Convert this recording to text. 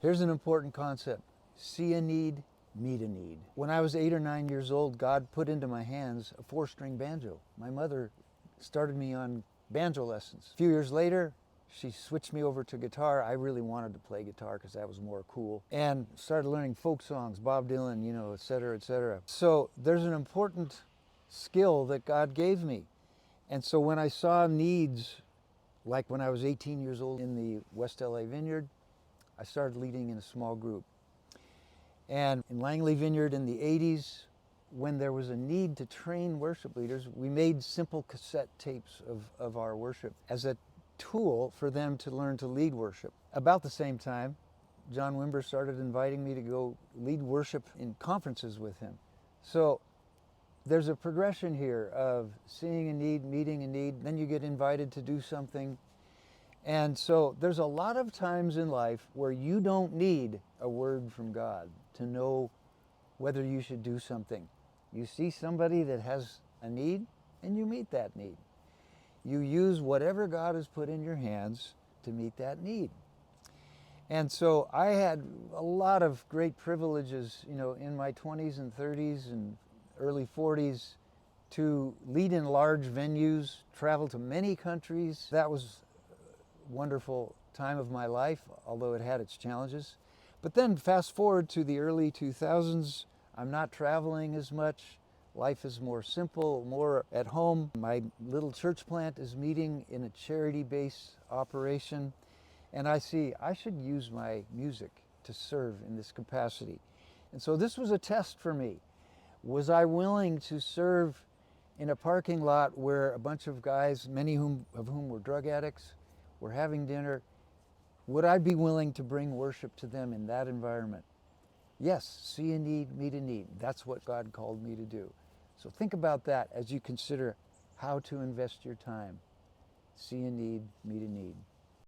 Here's an important concept. See a need, meet a need. When I was 8 or 9 years old, God put into my hands a 4-string banjo. My mother started me on banjo lessons. A few years later, she switched me over to guitar. I really wanted to play guitar because that was more cool. And started learning folk songs, Bob Dylan, et cetera, et cetera. So there's an important skill that God gave me. And so when I saw needs, like when I was 18 years old in the West LA Vineyard, I started leading in a small group. And in Langley Vineyard in the 80s, when there was a need to train worship leaders, we made simple cassette tapes of our worship as a tool for them to learn to lead worship. About the same time, John Wimber started inviting me to go lead worship in conferences with him. So there's a progression here of seeing a need, meeting a need, then you get invited to do something. And so there's a lot of times in life where you don't need a word from God to know whether you should do something. You see somebody that has a need and you meet that need. You use whatever God has put in your hands to meet that need. And so I had a lot of great privileges, in my 20s and 30s and early 40s to lead in large venues, travel to many countries. That was wonderful time of my life, although it had its challenges. But then fast forward to the early 2000s, I'm not traveling as much. Life is more simple, more at home. My little church plant is meeting in a charity-based operation, and I see I should use my music to serve in this capacity. And so this was a test for me. Was I willing to serve in a parking lot where a bunch of guys, many of whom were drug addicts, were having dinner? Would I be willing to bring worship to them in that environment? Yes, see a need, meet a need. That's what God called me to do. So think about that as you consider how to invest your time. See a need, meet a need.